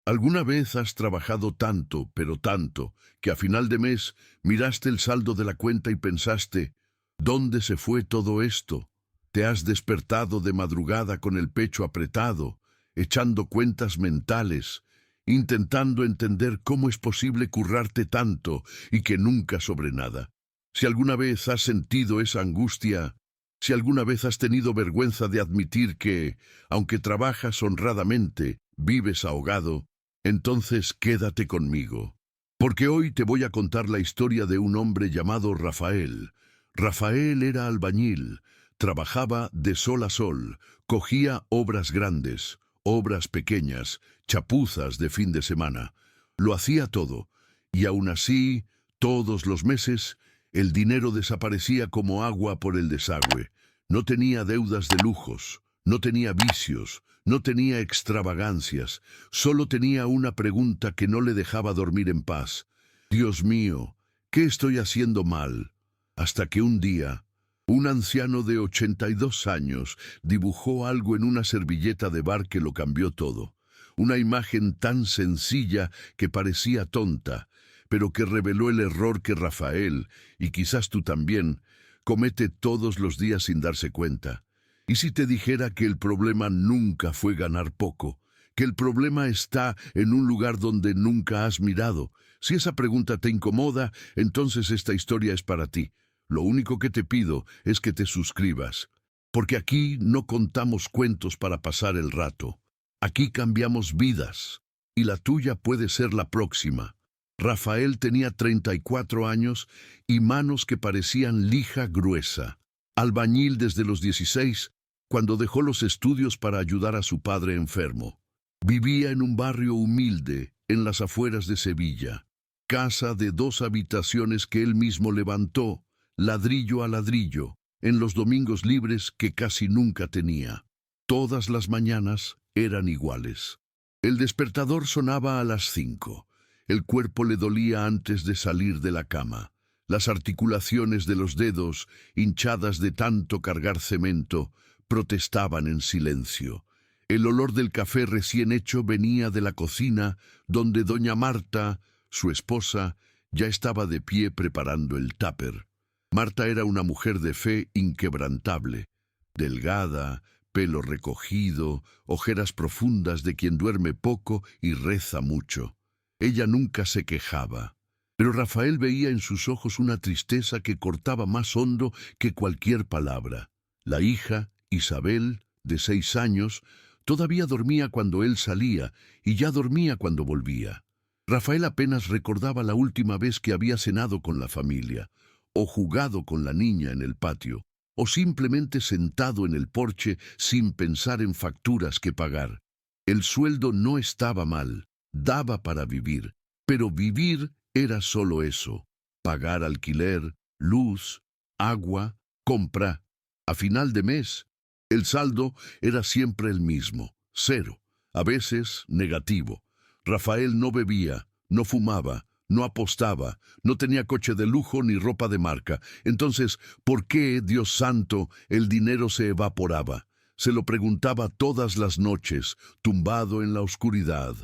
¿Alguna vez has trabajado tanto, pero tanto, que a final de mes miraste el saldo de la cuenta y pensaste, ¿dónde se fue todo esto? Te has despertado de madrugada con el pecho apretado, echando cuentas mentales, intentando entender cómo es posible currarte tanto y que nunca sobre nada. Si alguna vez has sentido esa angustia, si alguna vez has tenido vergüenza de admitir que, aunque trabajas honradamente, vives ahogado, entonces quédate conmigo, porque hoy te voy a contar la historia de un hombre llamado Rafael. Rafael era albañil, trabajaba de sol a sol, cogía obras grandes, obras pequeñas, chapuzas de fin de semana. Lo hacía todo, y aún así, todos los meses, el dinero desaparecía como agua por el desagüe. No tenía deudas de lujos, no tenía vicios, no tenía extravagancias, solo tenía una pregunta que no le dejaba dormir en paz. Dios mío, ¿qué estoy haciendo mal? Hasta que un día, un anciano de 82 años dibujó algo en una servilleta de bar que lo cambió todo. Una imagen tan sencilla que parecía tonta, pero que reveló el error que Rafael, y quizás tú también, comete todos los días sin darse cuenta. ¿Y si te dijera que el problema nunca fue ganar poco? Que el problema está en un lugar donde nunca has mirado. Si esa pregunta te incomoda, entonces esta historia es para ti. Lo único que te pido es que te suscribas, porque aquí no contamos cuentos para pasar el rato. Aquí cambiamos vidas, y la tuya puede ser la próxima. Rafael tenía 34 años y manos que parecían lija gruesa. Albañil desde los 16, cuando dejó los estudios para ayudar a su padre enfermo. Vivía en un barrio humilde, en las afueras de Sevilla. Casa de 2 habitaciones que él mismo levantó, ladrillo a ladrillo, en los domingos libres que casi nunca tenía. Todas las mañanas eran iguales. El despertador sonaba a las 5. El cuerpo le dolía antes de salir de la cama. Las articulaciones de los dedos, hinchadas de tanto cargar cemento, protestaban en silencio. El olor del café recién hecho venía de la cocina, donde doña Marta, su esposa, ya estaba de pie preparando el tupper. Marta era una mujer de fe inquebrantable, delgada, pelo recogido, ojeras profundas de quien duerme poco y reza mucho. Ella nunca se quejaba, pero Rafael veía en sus ojos una tristeza que cortaba más hondo que cualquier palabra. La hija, Isabel, de 6 años, todavía dormía cuando él salía y ya dormía cuando volvía. Rafael apenas recordaba la última vez que había cenado con la familia, o jugado con la niña en el patio, o simplemente sentado en el porche sin pensar en facturas que pagar. El sueldo no estaba mal, daba para vivir, pero vivir era solo eso: pagar alquiler, luz, agua, compra. A final de mes, el saldo era siempre el mismo, 0, a veces negativo. Rafael no bebía, no fumaba, no apostaba, no tenía coche de lujo ni ropa de marca. Entonces, ¿por qué, Dios santo, el dinero se evaporaba? Se lo preguntaba todas las noches, tumbado en la oscuridad,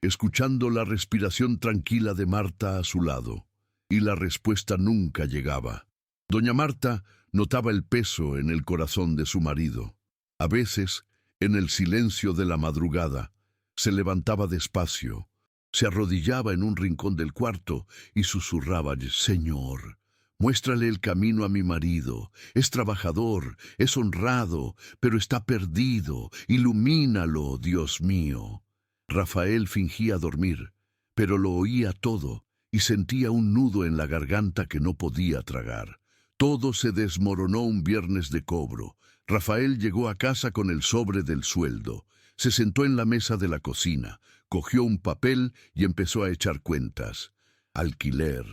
escuchando la respiración tranquila de Marta a su lado. Y la respuesta nunca llegaba. Doña Marta notaba el peso en el corazón de su marido. A veces, en el silencio de la madrugada, se levantaba despacio, se arrodillaba en un rincón del cuarto y susurraba: Señor, muéstrale el camino a mi marido. Es trabajador, es honrado, pero está perdido. Ilumínalo, Dios mío. Rafael fingía dormir, pero lo oía todo y sentía un nudo en la garganta que no podía tragar. Todo se desmoronó un viernes de cobro. Rafael llegó a casa con el sobre del sueldo. Se sentó en la mesa de la cocina, cogió un papel y empezó a echar cuentas. Alquiler,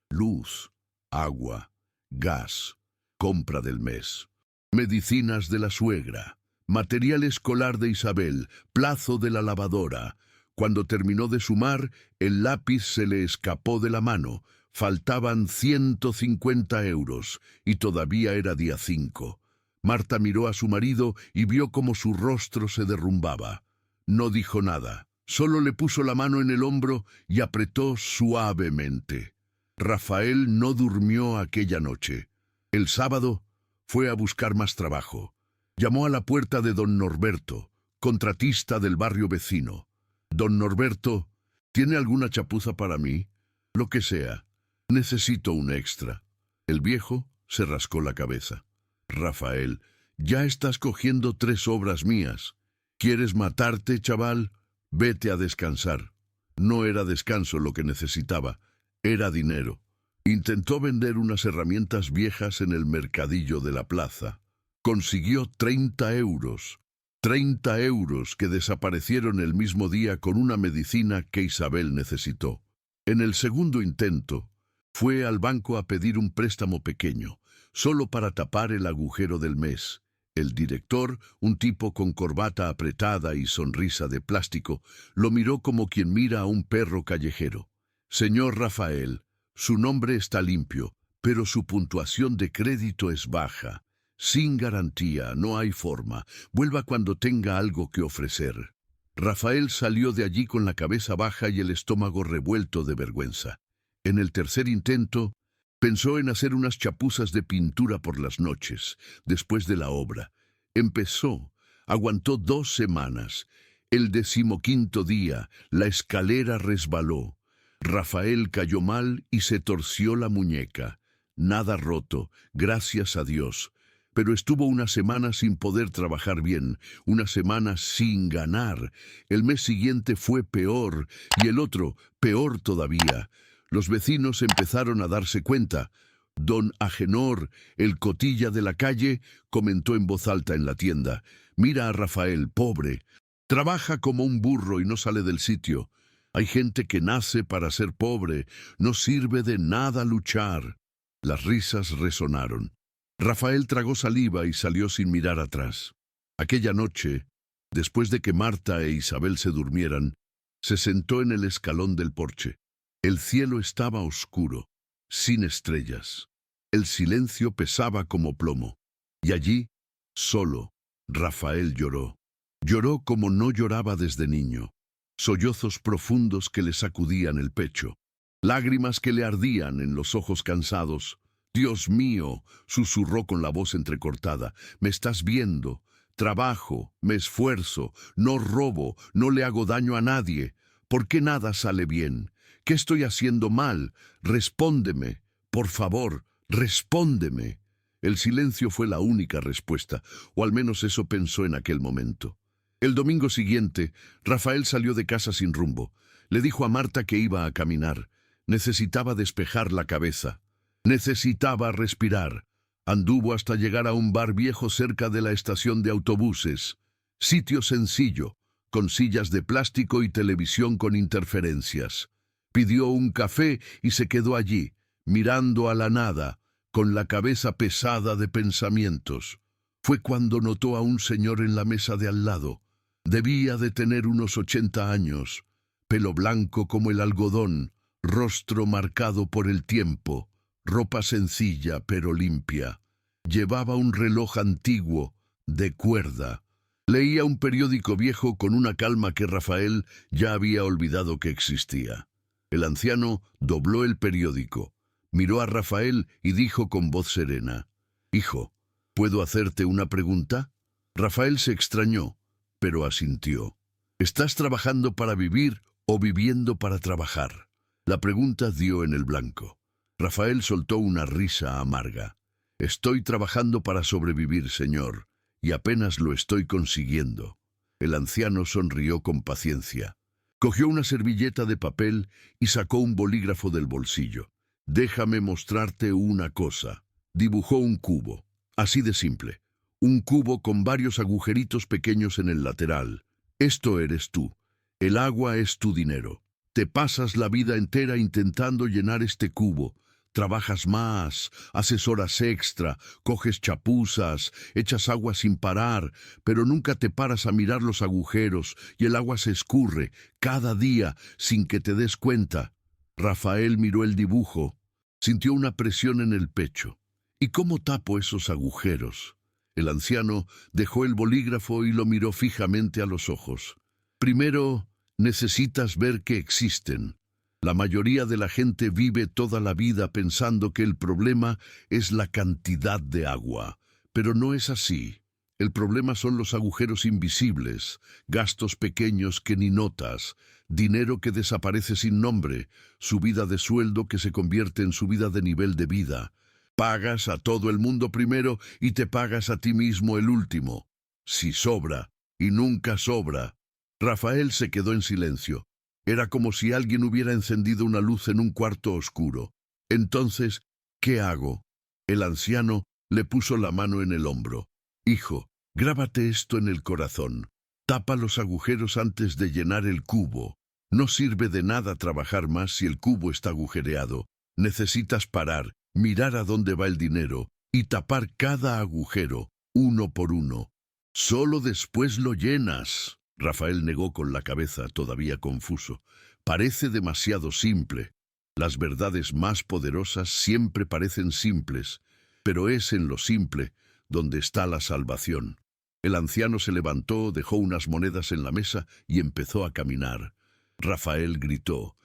luz, agua, gas, compra del mes, medicinas de la suegra, material escolar de Isabel, plazo de la lavadora. Cuando terminó de sumar, el lápiz se le escapó de la mano. Faltaban 150 euros y todavía era día 5. Marta miró a su marido y vio cómo su rostro se derrumbaba. No dijo nada, Solo le puso la mano en el hombro y apretó suavemente. Rafael no durmió aquella noche. El sábado fue a buscar más trabajo. Llamó a la puerta de don Norberto, contratista del barrio vecino. Don Norberto, ¿tiene alguna chapuza para mí? Lo que sea. Necesito un extra. El viejo se rascó la cabeza. Rafael, ya estás cogiendo 3 obras mías. ¿Quieres matarte, chaval? Vete a descansar. No era descanso lo que necesitaba, era dinero. Intentó vender unas herramientas viejas en el mercadillo de la plaza. Consiguió 30 euros. 30 euros que desaparecieron el mismo día con una medicina que Isabel necesitó. En el segundo intento, fue al banco a pedir un préstamo pequeño, solo para tapar el agujero del mes. El director, un tipo con corbata apretada y sonrisa de plástico, lo miró como quien mira a un perro callejero. Señor Rafael, su nombre está limpio, pero su puntuación de crédito es baja. Sin garantía, no hay forma. Vuelva cuando tenga algo que ofrecer. Rafael salió de allí con la cabeza baja y el estómago revuelto de vergüenza. En el tercer intento, pensó en hacer unas chapuzas de pintura por las noches, después de la obra. Empezó, aguantó 2 semanas. El 15º día, la escalera resbaló. Rafael cayó mal y se torció la muñeca. Nada roto, gracias a Dios. Pero estuvo una semana sin poder trabajar bien, una semana sin ganar. El mes siguiente fue peor, y el otro, peor todavía. Los vecinos empezaron a darse cuenta. Don Agenor, el cotilla de la calle, comentó en voz alta en la tienda: «Mira a Rafael, pobre. Trabaja como un burro y no sale del sitio. Hay gente que nace para ser pobre. No sirve de nada luchar». Las risas resonaron. Rafael tragó saliva y salió sin mirar atrás. Aquella noche, después de que Marta e Isabel se durmieran, se sentó en el escalón del porche. El cielo estaba oscuro, sin estrellas. El silencio pesaba como plomo. Y allí, solo, Rafael lloró. Lloró como no lloraba desde niño. Sollozos profundos que le sacudían el pecho. Lágrimas que le ardían en los ojos cansados. «Dios mío», susurró con la voz entrecortada, «me estás viendo. Trabajo, me esfuerzo, no robo, no le hago daño a nadie. ¿Por qué nada sale bien? ¿Qué estoy haciendo mal? Respóndeme, por favor, respóndeme». El silencio fue la única respuesta, o al menos eso pensó en aquel momento. El domingo siguiente, Rafael salió de casa sin rumbo. Le dijo a Marta que iba a caminar. Necesitaba despejar la cabeza. Necesitaba respirar. Anduvo hasta llegar a un bar viejo cerca de la estación de autobuses. Sitio sencillo, con sillas de plástico y televisión con interferencias. Pidió un café y se quedó allí, mirando a la nada, con la cabeza pesada de pensamientos. Fue cuando notó a un señor en la mesa de al lado. Debía de tener unos 80 años, pelo blanco como el algodón, rostro marcado por el tiempo, ropa sencilla pero limpia. Llevaba un reloj antiguo, de cuerda. Leía un periódico viejo con una calma que Rafael ya había olvidado que existía. El anciano dobló el periódico, miró a Rafael y dijo con voz serena: «Hijo, ¿puedo hacerte una pregunta?». Rafael se extrañó, pero asintió. «¿Estás trabajando para vivir o viviendo para trabajar?». La pregunta dio en el blanco. Rafael soltó una risa amarga. «Estoy trabajando para sobrevivir, señor, y apenas lo estoy consiguiendo». El anciano sonrió con paciencia. Cogió una servilleta de papel y sacó un bolígrafo del bolsillo. «Déjame mostrarte una cosa». Dibujó un cubo, así de simple. Un cubo con varios agujeritos pequeños en el lateral. «Esto eres tú. El agua es tu dinero. Te pasas la vida entera intentando llenar este cubo. Trabajas más, haces horas extra, coges chapuzas, echas agua sin parar, pero nunca te paras a mirar los agujeros y el agua se escurre cada día sin que te des cuenta». Rafael miró el dibujo, sintió una presión en el pecho. «¿Y cómo tapo esos agujeros?». El anciano dejó el bolígrafo y lo miró fijamente a los ojos. «Primero, Necesitas ver que existen. La mayoría de la gente vive toda la vida pensando que el problema es la cantidad de agua, pero no es así. El problema son los agujeros invisibles, gastos pequeños que ni notas, dinero que desaparece sin nombre, subida de sueldo que se convierte en subida de nivel de vida. Pagas a todo el mundo primero y te pagas a ti mismo el último. Si sobra, y nunca sobra. Rafael se quedó en silencio. Era como si alguien hubiera encendido una luz en un cuarto oscuro. Entonces, ¿qué hago? El anciano le puso la mano en el hombro. Hijo, grábate esto en el corazón. Tapa los agujeros antes de llenar el cubo. No sirve de nada trabajar más si el cubo está agujereado. Necesitas parar, mirar a dónde va el dinero y tapar cada agujero, uno por uno. Solo después lo llenas. Rafael negó con la cabeza, todavía confuso. Parece demasiado simple. Las verdades más poderosas siempre parecen simples, pero es en lo simple donde está la salvación. El anciano se levantó, dejó unas monedas en la mesa y empezó a caminar. Rafael gritó: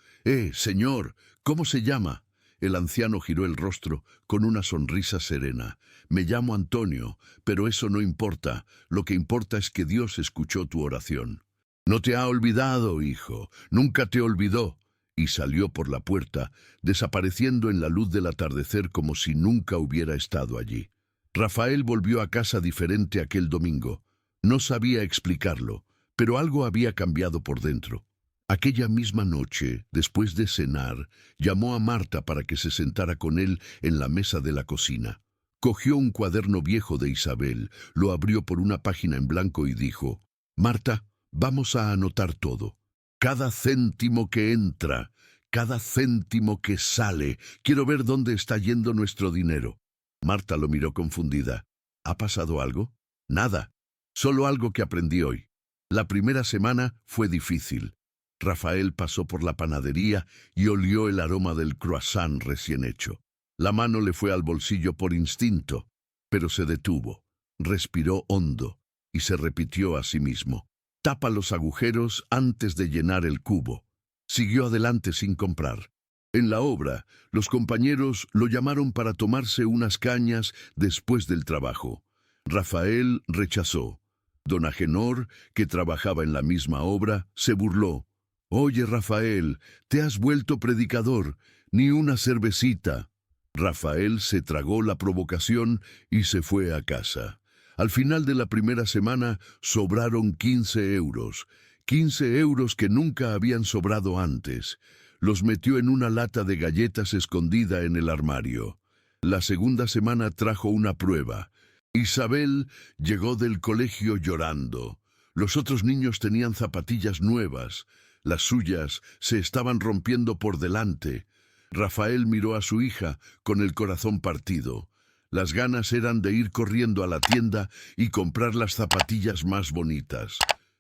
señor, ¿cómo se llama? El anciano giró el rostro con una sonrisa serena. Me llamo Antonio, pero eso no importa. Lo que importa es que Dios escuchó tu oración. No te ha olvidado, hijo. Nunca te olvidó. Y salió por la puerta, desapareciendo en la luz del atardecer como si nunca hubiera estado allí. Rafael volvió a casa diferente aquel domingo. No sabía explicarlo, pero algo había cambiado por dentro. Aquella misma noche, después de cenar, llamó a Marta para que se sentara con él en la mesa de la cocina. Cogió un cuaderno viejo de Isabel, lo abrió por una página en blanco y dijo: Marta, vamos a anotar todo. Cada céntimo que entra, cada céntimo que sale. Quiero ver dónde está yendo nuestro dinero. Marta lo miró confundida. ¿Ha pasado algo? Nada, solo algo que aprendí hoy. La primera semana fue difícil. Rafael pasó por la panadería y olió el aroma del croissant recién hecho. La mano le fue al bolsillo por instinto, pero se detuvo, respiró hondo y se repitió a sí mismo: tapa los agujeros antes de llenar el cubo. Siguió adelante sin comprar. En la obra, los compañeros lo llamaron para tomarse unas cañas después del trabajo. Rafael rechazó. Don Agenor, que trabajaba en la misma obra, se burló. Oye, Rafael, te has vuelto predicador, ni una cervecita. Rafael se tragó la provocación y se fue a casa. Al final de la primera semana sobraron 15 euros. 15 euros que nunca habían sobrado antes. Los metió en una lata de galletas escondida en el armario. La segunda semana trajo una prueba. Isabel llegó del colegio llorando. Los otros niños tenían zapatillas nuevas. Las suyas se estaban rompiendo por delante. Rafael miró a su hija con el corazón partido. Las ganas eran de ir corriendo a la tienda y comprar las zapatillas más bonitas.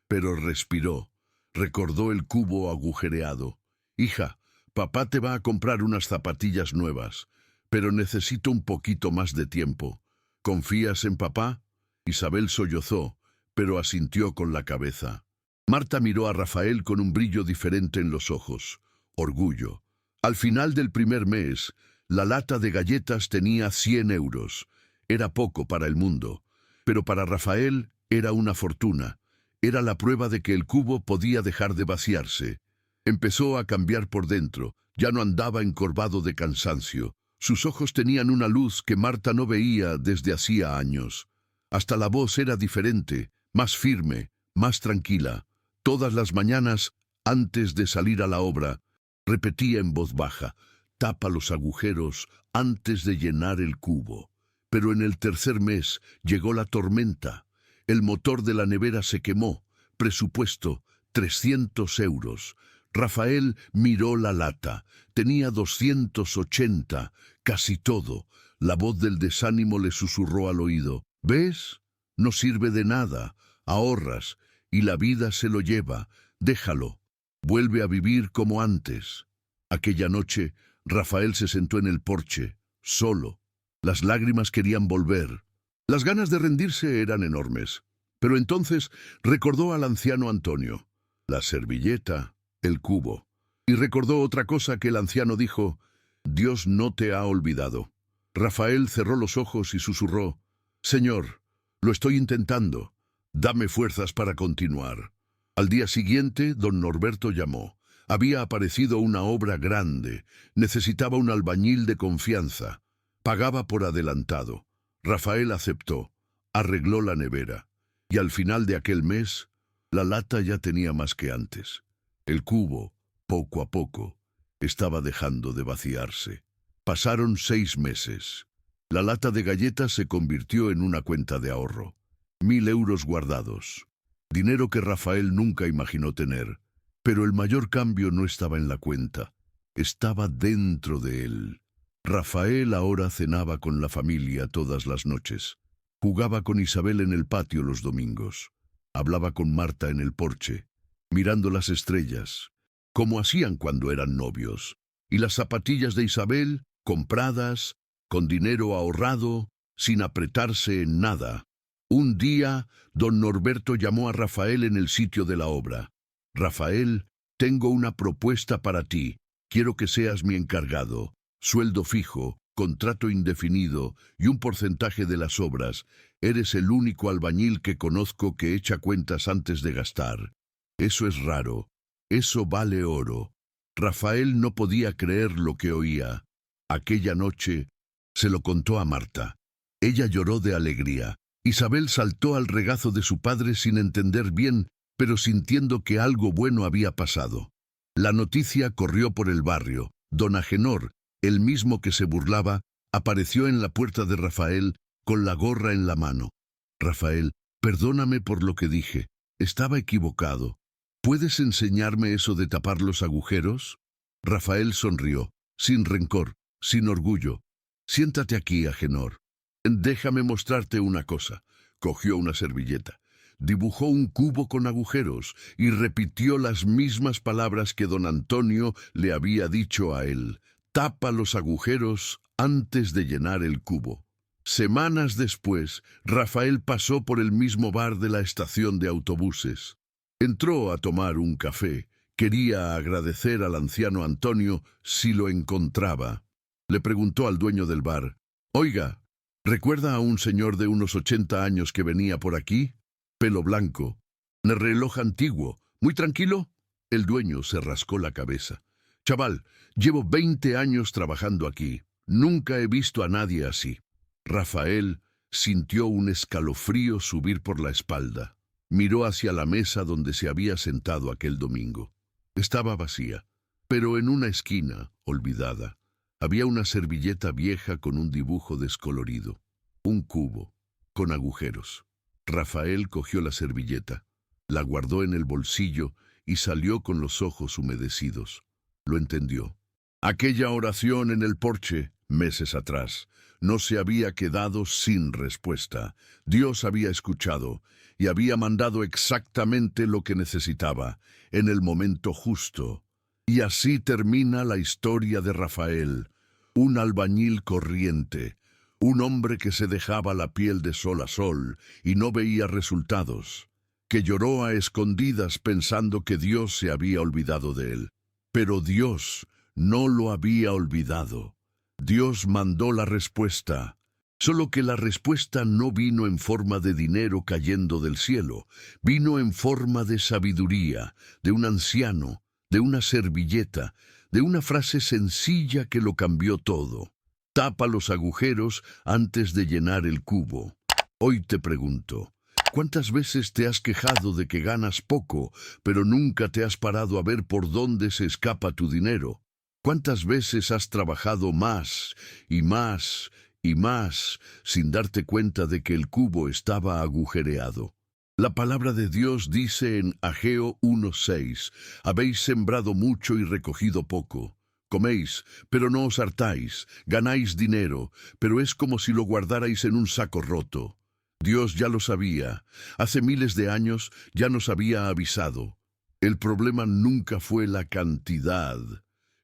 Pero respiró. Recordó el cubo agujereado. Hija, papá te va a comprar unas zapatillas nuevas, pero necesito un poquito más de tiempo. ¿Confías en papá? Isabel sollozó, pero asintió con la cabeza. Marta miró a Rafael con un brillo diferente en los ojos. Orgullo. Al final del primer mes, la lata de galletas tenía 100 euros. Era poco para el mundo, pero para Rafael era una fortuna. Era la prueba de que el cubo podía dejar de vaciarse. Empezó a cambiar por dentro. Ya no andaba encorvado de cansancio. Sus ojos tenían una luz que Marta no veía desde hacía años. Hasta la voz era diferente, más firme, más tranquila. Todas las mañanas, antes de salir a la obra, repetía en voz baja: tapa los agujeros antes de llenar el cubo. Pero en el tercer mes llegó la tormenta. El motor de la nevera se quemó. Presupuesto: 300 euros. Rafael miró la lata. Tenía 280, casi todo. La voz del desánimo le susurró al oído: ¿ves? No sirve de nada. Ahorras y la vida se lo lleva. Déjalo. Vuelve a vivir como antes. Aquella noche, Rafael se sentó en el porche, solo. Las lágrimas querían volver. Las ganas de rendirse eran enormes. Pero entonces recordó al anciano Antonio. la servilleta, el cubo. Y recordó otra cosa que el anciano dijo: Dios no te ha olvidado. Rafael cerró los ojos y susurró: Señor, lo estoy intentando. Dame fuerzas para continuar. Al día siguiente, don Norberto llamó. Había aparecido una obra grande. Necesitaba un albañil de confianza. Pagaba por adelantado. Rafael aceptó. Arregló la nevera. Y al final de aquel mes, la lata ya tenía más que antes. El cubo, poco a poco, estaba dejando de vaciarse. Pasaron 6 meses. La lata de galletas se convirtió en una cuenta de ahorro. 1000 euros guardados. Dinero que Rafael nunca imaginó tener. Pero el mayor cambio no estaba en la cuenta. Estaba dentro de él. Rafael ahora cenaba con la familia todas las noches. Jugaba con Isabel en el patio los domingos. Hablaba con Marta en el porche, mirando las estrellas, como hacían cuando eran novios. Y las zapatillas de Isabel, compradas, con dinero ahorrado, sin apretarse en nada. Un día, don Norberto llamó a Rafael en el sitio de la obra. Rafael, tengo una propuesta para ti. Quiero que seas mi encargado. Sueldo fijo, contrato indefinido y un porcentaje de las obras. Eres el único albañil que conozco que echa cuentas antes de gastar. Eso es raro. Eso vale oro. Rafael no podía creer lo que oía. Aquella noche se lo contó a Marta. Ella lloró de alegría. Isabel saltó al regazo de su padre sin entender bien, pero sintiendo que algo bueno había pasado. La noticia corrió por el barrio. Don Agenor, el mismo que se burlaba, apareció en la puerta de Rafael con la gorra en la mano. Rafael, perdóname por lo que dije. Estaba equivocado. ¿Puedes enseñarme eso de tapar los agujeros? Rafael sonrió, sin rencor, sin orgullo. Siéntate aquí, Agenor. Déjame mostrarte una cosa. Cogió una servilleta. Dibujó un cubo con agujeros y repitió las mismas palabras que don Antonio le había dicho a él. Tapa los agujeros antes de llenar el cubo. Semanas después, Rafael pasó por el mismo bar de la estación de autobuses. Entró a tomar un café. Quería agradecer al anciano Antonio si lo encontraba. Le preguntó al dueño del bar: «Oiga, ¿recuerda a un señor de unos 80 años que venía por aquí? Pelo blanco, reloj antiguo, muy tranquilo». El dueño se rascó la cabeza. «Chaval, llevo 20 años trabajando aquí. Nunca he visto a nadie así». Rafael sintió un escalofrío subir por la espalda. Miró hacia la mesa donde se había sentado aquel domingo. Estaba vacía, pero en una esquina, olvidada, había una servilleta vieja con un dibujo descolorido. Un cubo, con agujeros. Rafael cogió la servilleta, la guardó en el bolsillo y salió con los ojos humedecidos. Lo entendió. Aquella oración en el porche, meses atrás, no se había quedado sin respuesta. Dios había escuchado y había mandado exactamente lo que necesitaba, en el momento justo. Y así termina la historia de Rafael, un albañil corriente, un hombre que se dejaba la piel de sol a sol y no veía resultados, que lloró a escondidas pensando que Dios se había olvidado de él. Pero Dios no lo había olvidado. Dios mandó la respuesta, solo que la respuesta no vino en forma de dinero cayendo del cielo, vino en forma de sabiduría, de un anciano, de una servilleta, de una frase sencilla que lo cambió todo. Tapa los agujeros antes de llenar el cubo. Hoy te pregunto, ¿cuántas veces te has quejado de que ganas poco, pero nunca te has parado a ver por dónde se escapa tu dinero? ¿Cuántas veces has trabajado más y más y más sin darte cuenta de que el cubo estaba agujereado? La palabra de Dios dice en Ageo 1:6, «Habéis sembrado mucho y recogido poco. Coméis, pero no os hartáis, ganáis dinero, pero es como si lo guardarais en un saco roto». Dios ya lo sabía. Hace miles de años ya nos había avisado. El problema nunca fue la cantidad.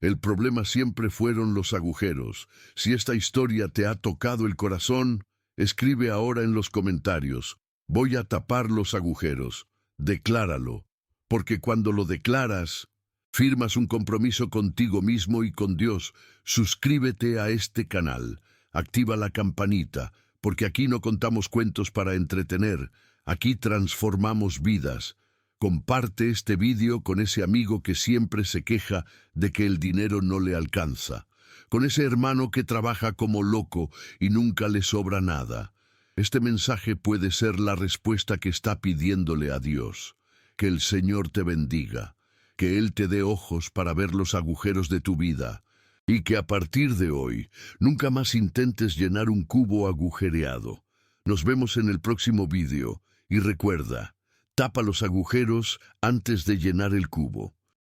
El problema siempre fueron los agujeros. Si esta historia te ha tocado el corazón, escribe ahora en los comentarios: «Voy a tapar los agujeros». Decláralo. porque cuando lo declaras, firmas un compromiso contigo mismo y con Dios. Suscríbete a este canal, activa la campanita, porque aquí no contamos cuentos para entretener, aquí transformamos vidas. Comparte este vídeo con ese amigo que siempre se queja de que el dinero no le alcanza, con ese hermano que trabaja como loco y nunca le sobra nada. Este mensaje puede ser la respuesta que está pidiéndole a Dios. Que el Señor te bendiga, que Él te dé ojos para ver los agujeros de tu vida, y que a partir de hoy nunca más intentes llenar un cubo agujereado. Nos vemos en el próximo vídeo, y recuerda, tapa los agujeros antes de llenar el cubo.